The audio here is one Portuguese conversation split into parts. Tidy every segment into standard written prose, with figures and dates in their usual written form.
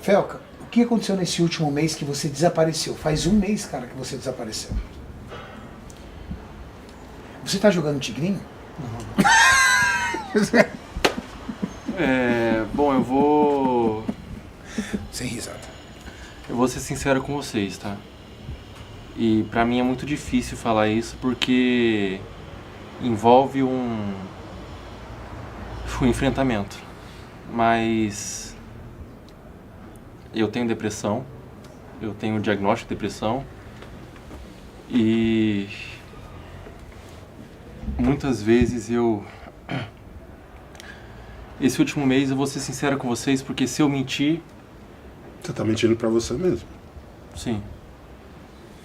Felca, o que aconteceu nesse último mês que você desapareceu? Faz um mês, cara, que você desapareceu. Você tá jogando Tigrinho? Bom, eu vou... Sem risada. Eu vou ser sincero com vocês, tá? E pra mim é muito difícil falar isso porque envolve um enfrentamento. Mas eu tenho depressão, eu tenho diagnóstico de depressão e muitas vezes esse último mês eu vou ser sincero com vocês porque se eu mentir... Você tá mentindo pra você mesmo. Sim.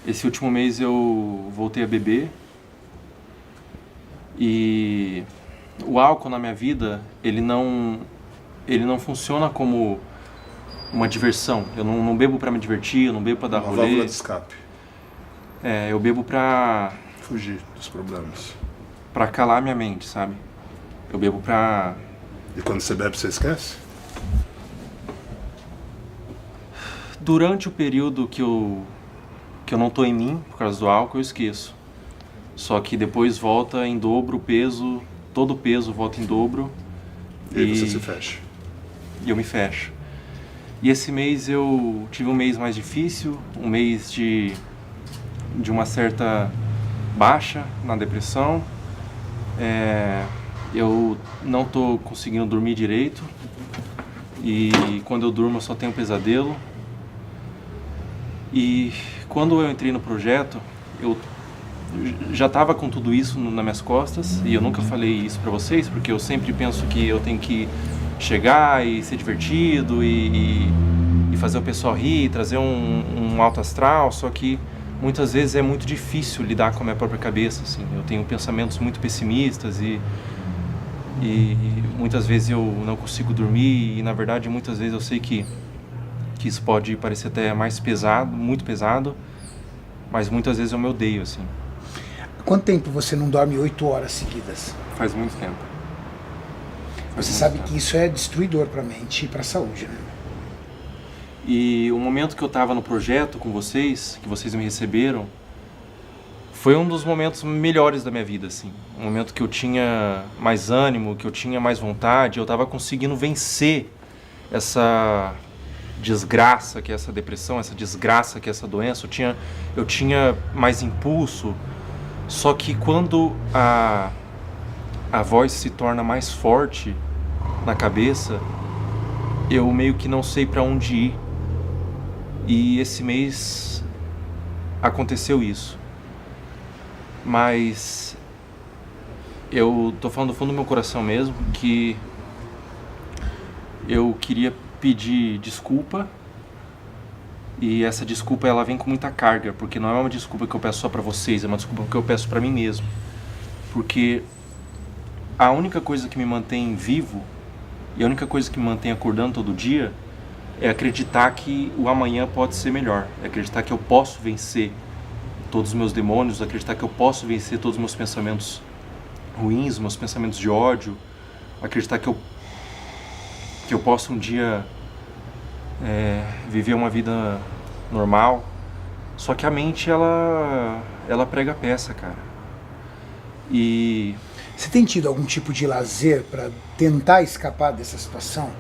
Esse último mês eu voltei a beber e o álcool na minha vida, ele não funciona como uma diversão. Eu não bebo pra me divertir, eu não bebo pra dar rolê. Uma válvula de escape. Eu bebo pra... Fugir dos problemas. Pra calar minha mente, sabe? Eu bebo pra... E quando você bebe, você esquece? Durante o período que eu não tô em mim, por causa do álcool, eu esqueço. Só que depois volta em dobro o peso, todo o peso volta em dobro. E aí você se fecha. E eu me fecho. E esse mês eu tive um mês mais difícil, um mês de uma certa baixa na depressão. Eu não tô conseguindo dormir direito. E quando eu durmo eu só tenho pesadelo. E quando eu entrei no projeto, eu já estava com tudo isso nas minhas costas e eu nunca falei isso para vocês, porque eu sempre penso que eu tenho que chegar e ser divertido e fazer o pessoal rir, trazer um alto astral, só que muitas vezes é muito difícil lidar com a minha própria cabeça, assim. Eu tenho pensamentos muito pessimistas e muitas vezes eu não consigo dormir e na verdade muitas vezes eu sei que isso pode parecer até mais pesado, muito pesado, mas muitas vezes eu me odeio, assim. Há quanto tempo você não dorme 8 horas seguidas? Faz muito tempo. Você sabe que isso é destruidor para a mente e para a saúde, né? E o momento que eu estava no projeto com vocês, que vocês me receberam, foi um dos momentos melhores da minha vida, assim. Um momento que eu tinha mais ânimo, que eu tinha mais vontade, eu estava conseguindo vencer essa desgraça que é essa depressão, essa desgraça que é essa doença. Eu tinha mais impulso, só que quando a voz se torna mais forte na cabeça, eu meio que não sei para onde ir. E esse mês aconteceu isso. Mas eu tô falando do fundo do meu coração mesmo que eu queria pedir desculpa, e essa desculpa ela vem com muita carga, porque não é uma desculpa que eu peço só pra vocês, é uma desculpa que eu peço pra mim mesmo, porque a única coisa que me mantém vivo e a única coisa que me mantém acordando todo dia é acreditar que o amanhã pode ser melhor, é acreditar que eu posso vencer todos os meus demônios, acreditar que eu posso vencer todos os meus pensamentos ruins, meus pensamentos de ódio, acreditar que eu posso um dia viver uma vida normal. Só que a mente, ela prega peça, cara. E você tem tido algum tipo de lazer para tentar escapar dessa situação?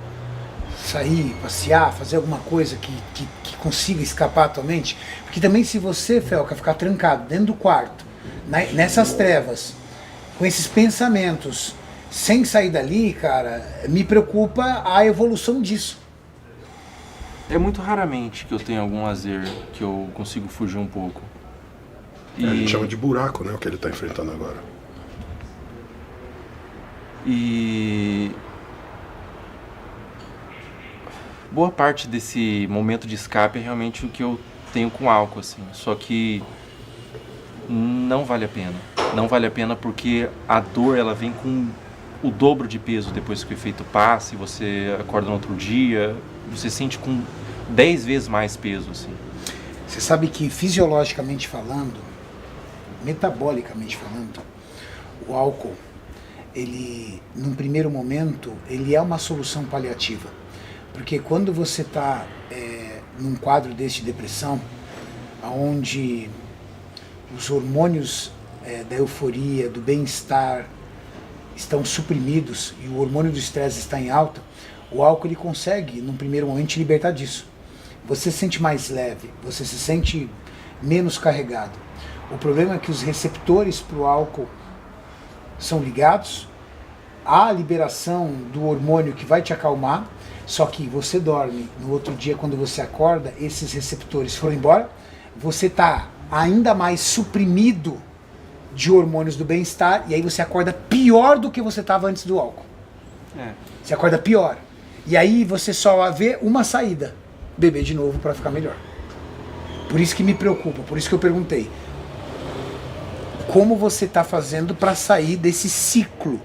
Sair, passear, fazer alguma coisa que consiga escapar a tua mente? Porque também se você, Felca, ficar trancado dentro do quarto, nessas trevas, com esses pensamentos, sem sair dali, cara, me preocupa a evolução disso. É muito raramente que eu tenho algum lazer que eu consigo fugir um pouco. A gente chama de buraco, né, o que ele está enfrentando agora. E boa parte desse momento de escape é realmente o que eu tenho com álcool, assim. Só que não vale a pena. Não vale a pena porque a dor, ela vem com o dobro de peso depois que o efeito passa e você acorda no outro dia, você sente com 10 vezes mais peso, assim. Você sabe que fisiologicamente falando, metabolicamente falando, o álcool, ele, num primeiro momento, ele é uma solução paliativa. Porque quando você está num quadro desse de depressão, onde os hormônios da euforia, do bem-estar estão suprimidos e o hormônio do estresse está em alta, o álcool ele consegue, num primeiro momento, te libertar disso. Você se sente mais leve, você se sente menos carregado. O problema é que os receptores para o álcool são ligados, há a liberação do hormônio que vai te acalmar, só que você dorme, no outro dia quando você acorda, esses receptores foram embora, você está ainda mais suprimido de hormônios do bem-estar, e aí você acorda pior do que você estava antes do álcool. Você acorda pior. E aí você só vê uma saída, beber de novo para ficar melhor. Por isso que me preocupa, por isso que eu perguntei. Como você está fazendo para sair desse ciclo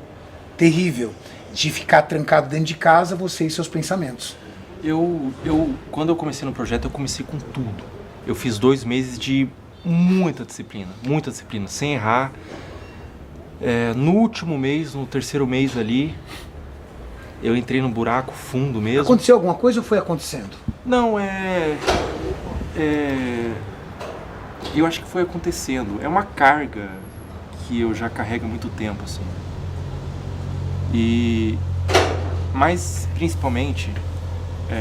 terrível de ficar trancado dentro de casa, você e seus pensamentos? Quando eu comecei no projeto, eu comecei com tudo. Eu fiz 2 meses de muita disciplina, sem errar. No último mês, no terceiro mês ali, eu entrei num buraco fundo mesmo. Aconteceu alguma coisa ou foi acontecendo? Não, eu acho que foi acontecendo. É uma carga que eu já carrego há muito tempo, assim. Mas, principalmente,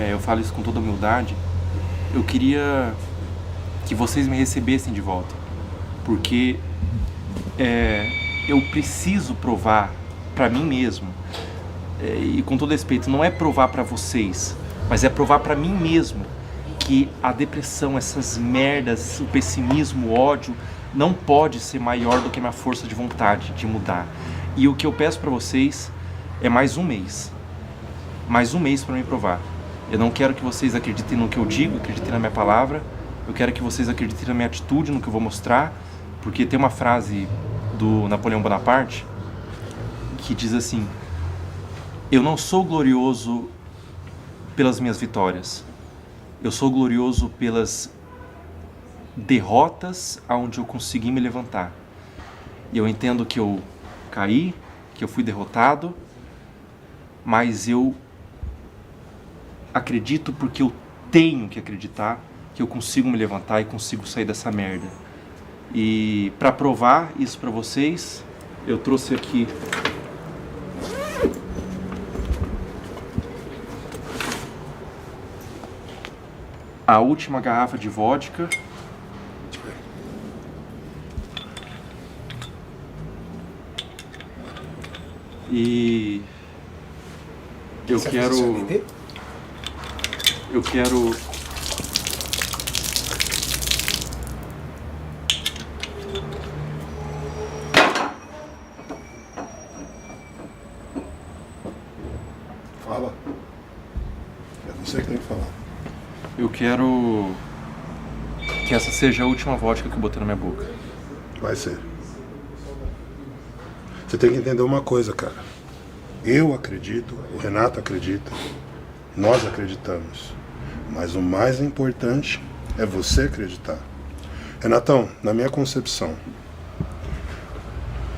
eu falo isso com toda humildade, eu queria que vocês me recebessem de volta. Porque eu preciso provar pra mim mesmo, e com todo respeito, não é provar pra vocês, mas é provar pra mim mesmo que a depressão, essas merdas, o pessimismo, o ódio, não pode ser maior do que a minha força de vontade de mudar. E o que eu peço pra vocês é mais um mês. Mais um mês pra me provar. Eu não quero que vocês acreditem no que eu digo, acreditem na minha palavra. Eu quero que vocês acreditem na minha atitude, no que eu vou mostrar. Porque tem uma frase do Napoleão Bonaparte que diz assim: eu não sou glorioso pelas minhas vitórias. Eu sou glorioso pelas derrotas aonde eu consegui me levantar. E eu entendo que eu caí, que eu fui derrotado, mas eu acredito porque eu tenho que acreditar que eu consigo me levantar e consigo sair dessa merda. E para provar isso para vocês, eu trouxe aqui a última garrafa de vodka. E eu quero Fala. É você que tem que falar. Eu quero que essa seja a última vodka que eu botei na minha boca. Vai ser. Você tem que entender uma coisa, cara. Eu acredito, o Renato acredita, nós acreditamos. Mas o mais importante é você acreditar. Renatão, na minha concepção,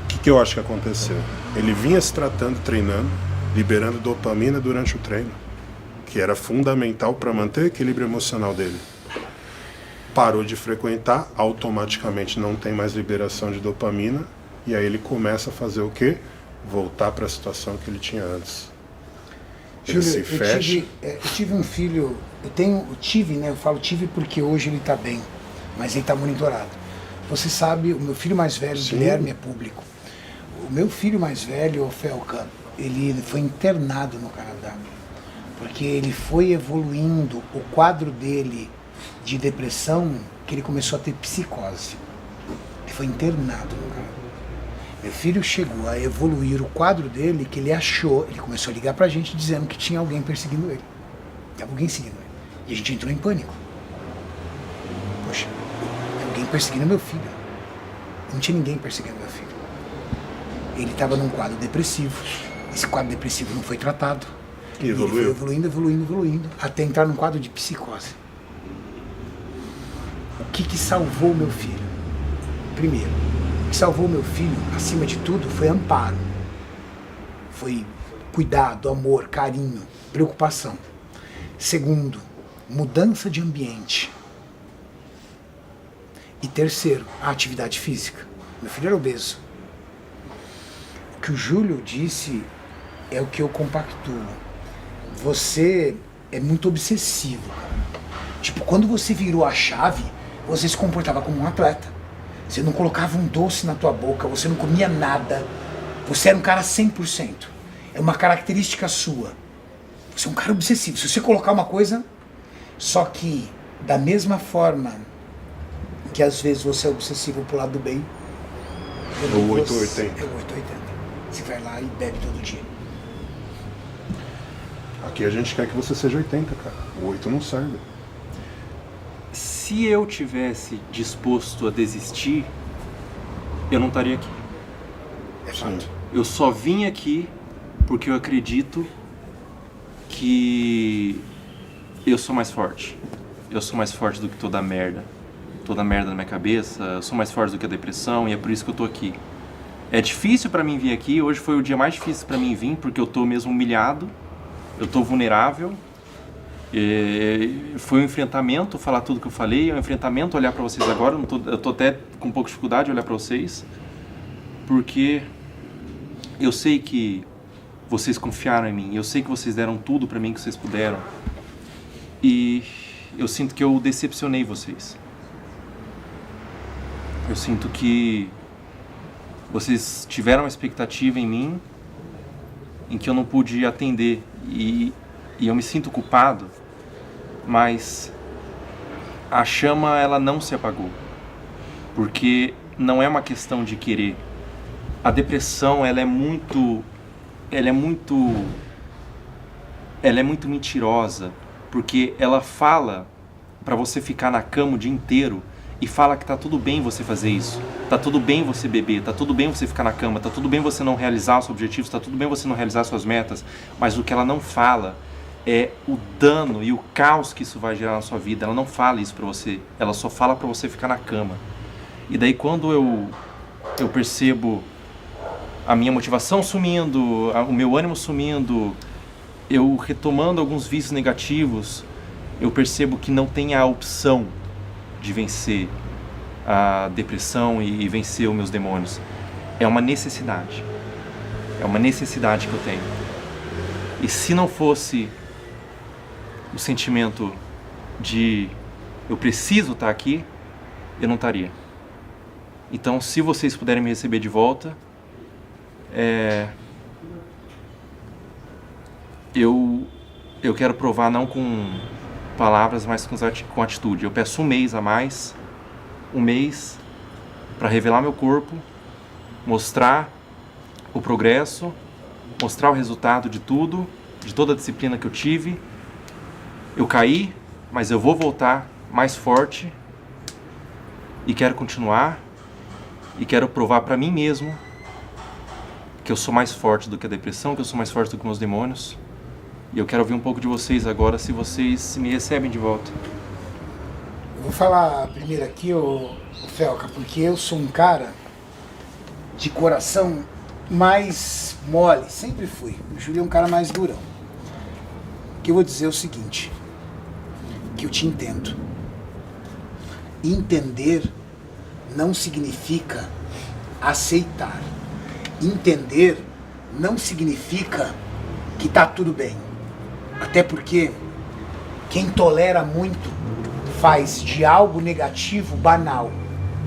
o que eu acho que aconteceu? Ele vinha se tratando, treinando, liberando dopamina durante o treino, que era fundamental para manter o equilíbrio emocional dele. Parou de frequentar, automaticamente não tem mais liberação de dopamina, e aí ele começa a fazer o quê? Voltar para a situação que ele tinha antes. Ele se fecha. Eu tive um filho, eu falo tive porque hoje ele está bem, mas ele está monitorado. Você sabe, o meu filho mais velho, Sim. Guilherme, é público. O meu filho mais velho, o Felca, ele foi internado no Canadá, porque ele foi evoluindo o quadro dele de depressão, que ele começou a ter psicose. Ele foi internado no Canadá. Meu filho chegou a evoluir o quadro dele, que ele achou, ele começou a ligar pra gente dizendo que tinha alguém perseguindo ele. Tinha alguém seguindo ele. E a gente entrou em pânico. Poxa, tem alguém perseguindo meu filho. Não tinha ninguém perseguindo meu filho. Ele estava num quadro depressivo. Esse quadro depressivo não foi tratado. E ele foi evoluindo, até entrar num quadro de psicose. O que salvou meu filho? Primeiro, o que salvou meu filho, acima de tudo, foi amparo. Foi cuidado, amor, carinho, preocupação. Segundo, mudança de ambiente. E terceiro, a atividade física. Meu filho era obeso. O que o Júlio disse é o que eu compactuo. Você é muito obsessivo, cara. Tipo, quando você virou a chave, você se comportava como um atleta. Você não colocava um doce na tua boca, você não comia nada. Você era um cara 100%. É uma característica sua. Você é um cara obsessivo. Se você colocar uma coisa, só que da mesma forma que às vezes você é obsessivo pro lado do bem, É o 880. É o 880. Você vai lá e bebe todo dia. Aqui a gente quer que você seja 80, cara. O 8 não serve. Se eu tivesse disposto a desistir, eu não estaria aqui. É fato. Eu só vim aqui porque eu acredito que eu sou mais forte. Eu sou mais forte do que toda a merda. Toda a merda na minha cabeça. Eu sou mais forte do que a depressão e é por isso que eu tô aqui. É difícil pra mim vir aqui. Hoje foi o dia mais difícil pra mim vir porque eu tô mesmo humilhado. Eu tô vulnerável. Foi um enfrentamento falar tudo que eu falei. É um enfrentamento olhar pra vocês agora. Eu tô até com um pouco de dificuldade de olhar pra vocês. Porque eu sei que vocês confiaram em mim. Eu sei que vocês deram tudo pra mim que vocês puderam. E eu sinto que eu decepcionei vocês. Eu sinto que vocês tiveram uma expectativa em mim em que eu não pude atender. E eu me sinto culpado, mas a chama ela não se apagou. Porque não é uma questão de querer. A depressão ela é muito mentirosa, porque ela fala pra você ficar na cama o dia inteiro e fala que tá tudo bem você fazer isso, tá tudo bem você beber, tá tudo bem você ficar na cama, tá tudo bem você não realizar os seus objetivos, tá tudo bem você não realizar suas metas, mas o que ela não fala é o dano e o caos que isso vai gerar na sua vida. Ela não fala isso pra você, ela só fala pra você ficar na cama. E daí quando eu percebo a minha motivação sumindo, o meu ânimo sumindo, eu retomando alguns vícios negativos, eu percebo que não tem a opção de vencer a depressão e vencer os meus demônios. É uma necessidade. É uma necessidade que eu tenho. E se não fosse o sentimento de eu preciso estar aqui, eu não estaria. Então, se vocês puderem me receber de volta, eu quero provar não com palavras, mas com atitude. Eu peço um mês a mais, para revelar meu corpo, mostrar o progresso, mostrar o resultado de tudo, de toda a disciplina que eu tive. Eu caí, mas eu vou voltar mais forte e quero continuar e quero provar para mim mesmo que eu sou mais forte do que a depressão, que eu sou mais forte do que meus demônios. E eu quero ouvir um pouco de vocês agora, se vocês me recebem de volta. Eu vou falar primeiro aqui, ô Felca, porque eu sou um cara de coração mais mole, sempre fui. O Júlio é um cara mais durão. O que eu vou dizer é o seguinte, que eu te entendo. Entender não significa aceitar. Entender não significa que tá tudo bem. Até porque quem tolera muito faz de algo negativo banal.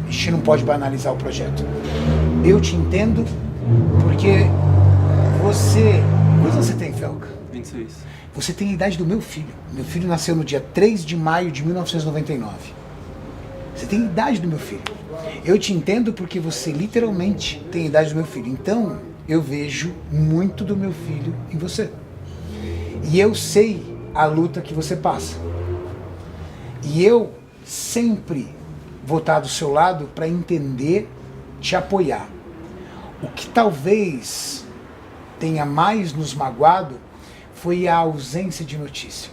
A gente não pode banalizar o projeto. Eu te entendo porque você... Quantos anos você tem, Felca? 26. Você tem a idade do meu filho. Meu filho nasceu no dia 3 de maio de 1999. Você tem a idade do meu filho. Eu te entendo porque você literalmente tem a idade do meu filho. Então, eu vejo muito do meu filho em você. E eu sei a luta que você passa. E eu sempre vou estar do seu lado para entender, te apoiar. O que talvez tenha mais nos magoado foi a ausência de notícia.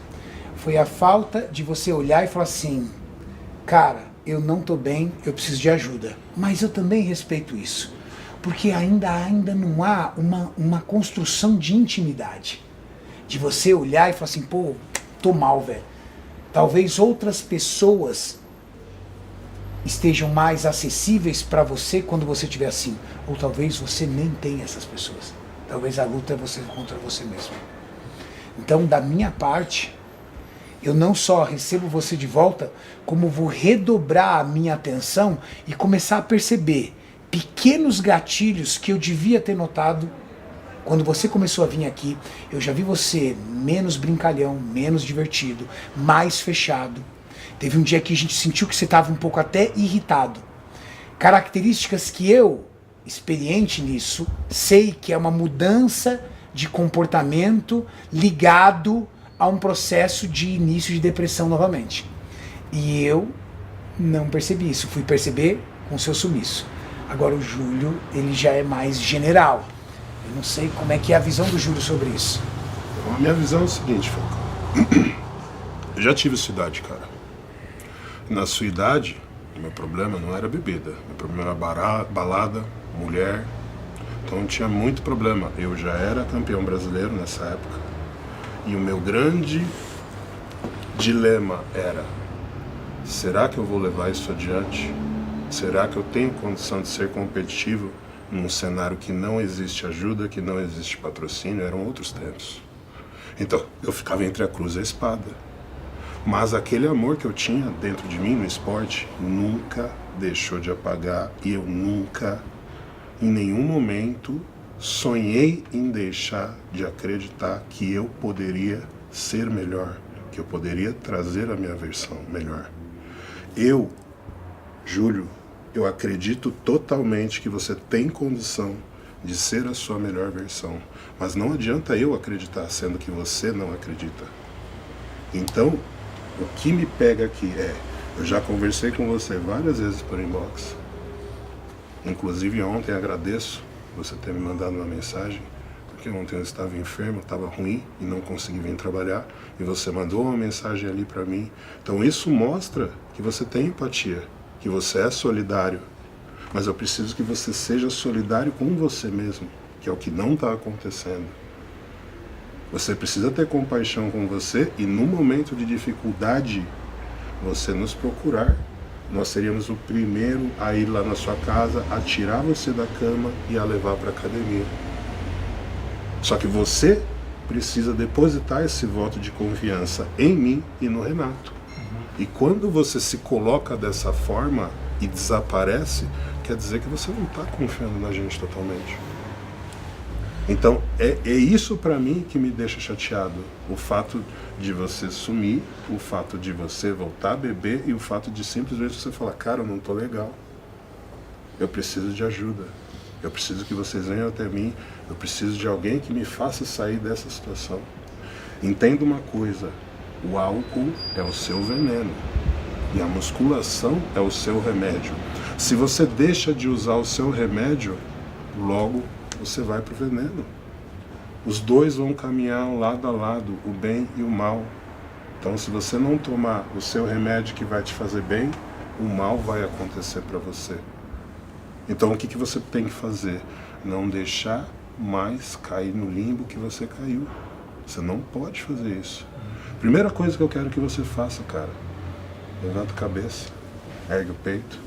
Foi a falta de você olhar e falar assim, cara, eu não estou bem, eu preciso de ajuda. Mas eu também respeito isso. Porque ainda não há uma construção de intimidade. De você olhar e falar assim, pô, tô mal, velho. Talvez outras pessoas estejam mais acessíveis para você quando você estiver assim. Ou talvez você nem tenha essas pessoas. Talvez a luta é você contra você mesmo. Então, da minha parte, eu não só recebo você de volta, como vou redobrar a minha atenção e começar a perceber pequenos gatilhos que eu devia ter notado quando você começou a vir aqui. Eu já vi você menos brincalhão, menos divertido, mais fechado. Teve um dia que a gente sentiu que você estava um pouco até irritado. Características que eu, experiente nisso, sei que é uma mudança de comportamento ligado a um processo de início de depressão novamente. E eu não percebi isso, fui perceber com seu sumiço. Agora o Júlio, ele já é mais general. Eu não sei como é que é a visão do Júlio sobre isso. A minha visão é o seguinte, Falcão. Eu já tive sua idade, cara. Na sua idade, o meu problema não era bebida. Meu problema era balada, mulher. Então tinha muito problema. Eu já era campeão brasileiro nessa época. E o meu grande dilema era: será que eu vou levar isso adiante? Será que eu tenho condição de ser competitivo num cenário que não existe ajuda, que não existe patrocínio? Eram outros tempos. Então, eu ficava entre a cruz e a espada. Mas aquele amor que eu tinha dentro de mim no esporte nunca deixou de apagar, e eu nunca, em nenhum momento, sonhei em deixar de acreditar que eu poderia ser melhor, que eu poderia trazer a minha versão melhor. Eu, Júlio, eu acredito totalmente que você tem condição de ser a sua melhor versão, mas não adianta eu acreditar sendo que você não acredita. Então, o que me pega aqui é, eu já conversei com você várias vezes por inbox, inclusive ontem agradeço você ter me mandado uma mensagem, porque ontem eu estava enfermo, estava ruim e não consegui vir trabalhar, e você mandou uma mensagem ali para mim. Então isso mostra que você tem empatia, que você é solidário, mas eu preciso que você seja solidário com você mesmo, que é o que não está acontecendo. Você precisa ter compaixão com você e no momento de dificuldade, você nos procurar. Nós seríamos o primeiro a ir lá na sua casa, a tirar você da cama e a levar para a academia. Só que você precisa depositar esse voto de confiança em mim e no Renato. E quando você se coloca dessa forma e desaparece, quer dizer que você não está confiando na gente totalmente. Então, é isso pra mim que me deixa chateado. O fato de você sumir, o fato de você voltar a beber e o fato de simplesmente você falar: cara, eu não tô legal. Eu preciso de ajuda. Eu preciso que vocês venham até mim. Eu preciso de alguém que me faça sair dessa situação. Entenda uma coisa: o álcool é o seu veneno e a musculação é o seu remédio. Se você deixa de usar o seu remédio, logo você vai para o veneno. Os dois vão caminhar lado a lado, o bem e o mal. Então, se você não tomar o seu remédio que vai te fazer bem, o mal vai acontecer para você. Então, o que você tem que fazer? Não deixar mais cair no limbo que você caiu. Você não pode fazer isso. Primeira coisa que eu quero que você faça, cara: levanta a cabeça, ergue o peito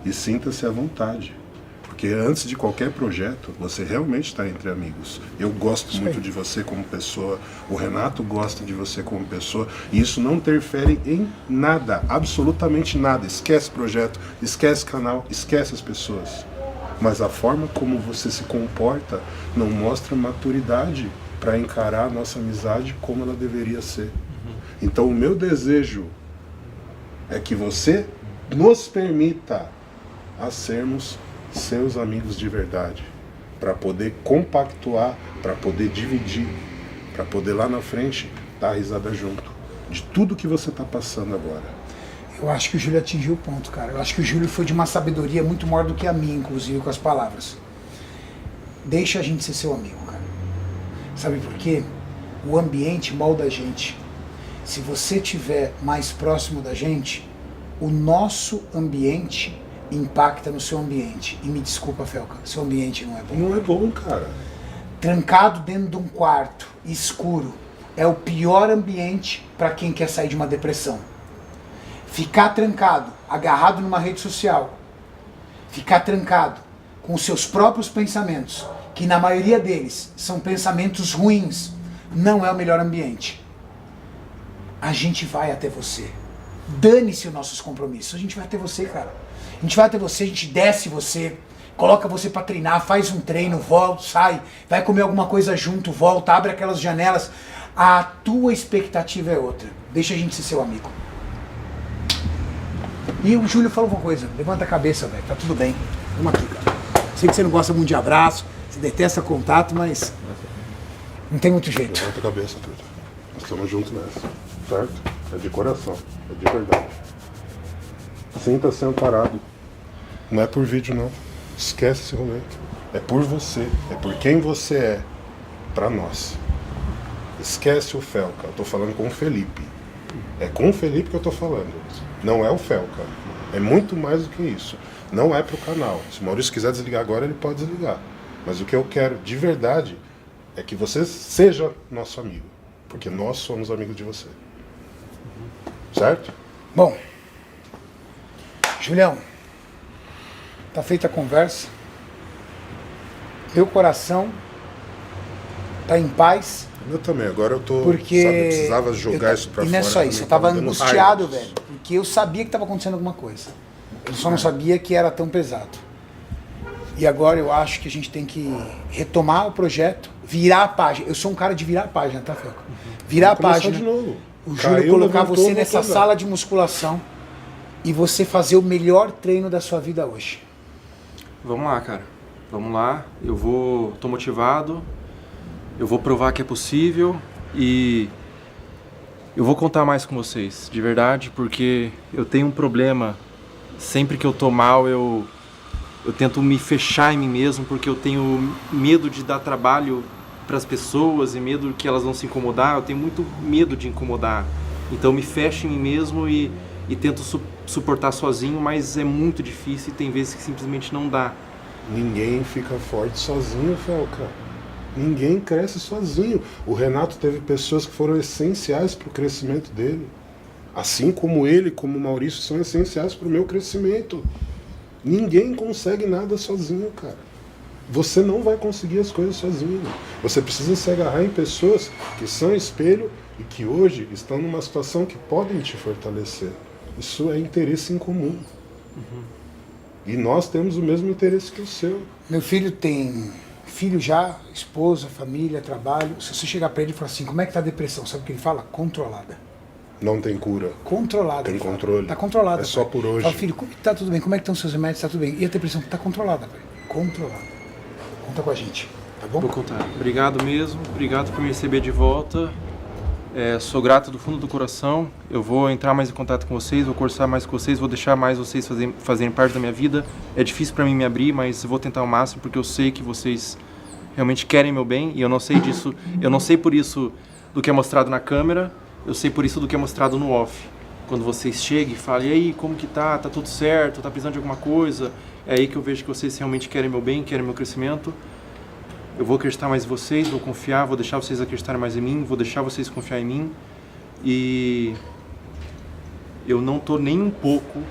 e sinta-se à vontade. Porque antes de qualquer projeto, você realmente está entre amigos. Eu gosto muito de você como pessoa, o Renato gosta de você como pessoa, e isso não interfere em nada, absolutamente nada. Esquece projeto, esquece canal, esquece as pessoas. Mas a forma como você se comporta não mostra maturidade para encarar a nossa amizade como ela deveria ser. Então o meu desejo é que você nos permita a sermos seus amigos de verdade, para poder compactuar, para poder dividir, para poder lá na frente dar risada junto de tudo que você está passando agora. Eu acho que o Júlio atingiu o ponto, cara. Eu acho que o Júlio foi de uma sabedoria muito maior do que a minha, inclusive, com as palavras. Deixa a gente ser seu amigo, cara. Sabe por quê? O ambiente molda a gente. Se você estiver mais próximo da gente, o nosso ambiente impacta no seu ambiente. E me desculpa, Felca, seu ambiente não é bom. Não é bom, cara. Trancado dentro de um quarto, escuro, é o pior ambiente para quem quer sair de uma depressão. Ficar trancado, agarrado numa rede social, ficar trancado com os seus próprios pensamentos, que na maioria deles são pensamentos ruins, não é o melhor ambiente. A gente vai até você. Dane-se os nossos compromissos. A gente vai até você, cara. A gente vai até você, a gente desce você, coloca você pra treinar, faz um treino, volta, sai, vai comer alguma coisa junto, volta, abre aquelas janelas. A tua expectativa é outra. Deixa a gente ser seu amigo. E o Júlio falou uma coisa, levanta a cabeça, velho, tá tudo bem. Vamos aqui, cara. Sei que você não gosta muito de abraço, você detesta contato, mas não tem muito jeito. Levanta a cabeça, Pedro. Nós estamos juntos nessa, certo? É de coração, é de verdade. Sinta-se amparado. Não é por vídeo, não. Esquece esse momento. É por você, é por quem você é, pra nós. Esquece o Felca, eu tô falando com o Felipe. É com o Felipe que eu tô falando. Não é o Felca. É muito mais do que isso. Não é pro canal. Se o Maurício quiser desligar agora, ele pode desligar. Mas o que eu quero de verdade é que você seja nosso amigo. Porque nós somos amigos de você. Certo? Bom, Julião, tá feita a conversa. Meu coração tá em paz. Eu também, agora eu tô. Porque sabe, precisava jogar isso pra e fora. não é só isso, também, eu tava dando angustiado, raiva. velho. Porque eu sabia que tava acontecendo alguma coisa. Eu só não sabia que era tão pesado. E agora eu acho que a gente tem que retomar o projeto, virar a página. Eu sou um cara de virar a página, tá, Felca? Virar a Começar página. de novo. O Júlio Caiu, colocar levantou, você nessa voltou, sala de musculação e você fazer o melhor treino da sua vida hoje. Vamos lá, cara. Vamos lá. Tô motivado. Eu vou provar que é possível e eu vou contar mais com vocês, de verdade, porque eu tenho um problema. Sempre que eu tô mal, eu tento me fechar em mim mesmo, porque eu tenho medo de dar trabalho para as pessoas e medo que elas vão se incomodar. Eu tenho muito medo de incomodar. Então eu me fecho em mim mesmo e tento suportar sozinho, mas é muito difícil e tem vezes que simplesmente não dá. Ninguém fica forte sozinho, Felca. Ninguém cresce sozinho. O Renato teve pessoas que foram essenciais para o crescimento dele. Assim como ele, como o Maurício, são essenciais para o meu crescimento. Ninguém consegue nada sozinho, cara. Você não vai conseguir as coisas sozinho. Você precisa se agarrar em pessoas que são espelho e que hoje estão numa situação que podem te fortalecer. Isso é interesse em comum. E nós temos o mesmo interesse que o seu. Meu filho tem filho já, esposa, família, trabalho. Se você chegar pra ele e falar assim, como é que tá a depressão? Sabe o que ele fala? Controlada. Não tem cura. Controlada. Tem ele fala. controle. Tá controlada. É só pai. por hoje. Fala, filho, tá tudo bem? Como é que estão os seus remédios? Tá tudo bem. E a depressão? Tá controlada, pai. Controlada. Conta com a gente, tá bom? Vou contar. Obrigado mesmo. Obrigado por me receber de volta. Sou grato do fundo do coração. Eu vou entrar mais em contato com vocês, vou conversar mais com vocês, vou deixar mais vocês fazerem parte da minha vida. É difícil pra mim me abrir, mas eu vou tentar o máximo, porque eu sei que vocês realmente querem meu bem, e eu não sei disso, eu não sei por isso do que é mostrado na câmera, eu sei por isso do que é mostrado no off. Quando vocês chegam e falam, e aí, como que tá? Tá tudo certo? Tá precisando de alguma coisa? É aí que eu vejo que vocês realmente querem meu bem, querem meu crescimento. Eu vou acreditar mais em vocês, vou confiar, vou deixar vocês acreditarem mais em mim, vou deixar vocês confiar em mim. E eu não tô nem um pouco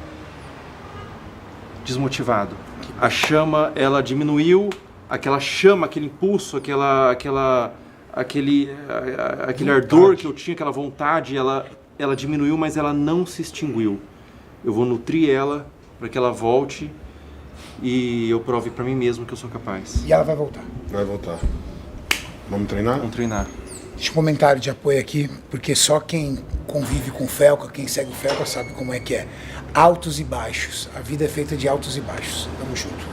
desmotivado. A chama, ela diminuiu, aquela chama, aquele impulso, aquele ardor que eu tinha, aquela vontade, ela diminuiu, mas ela não se extinguiu. Eu vou nutrir ela para que ela volte e eu prove para mim mesmo que eu sou capaz. E ela vai voltar. Vai voltar. Vamos treinar? Vamos treinar. Deixa um comentário de apoio aqui, porque só quem convive com o Felca, quem segue o Felca sabe como é que é. Altos e baixos. A vida é feita de altos e baixos. Tamo junto.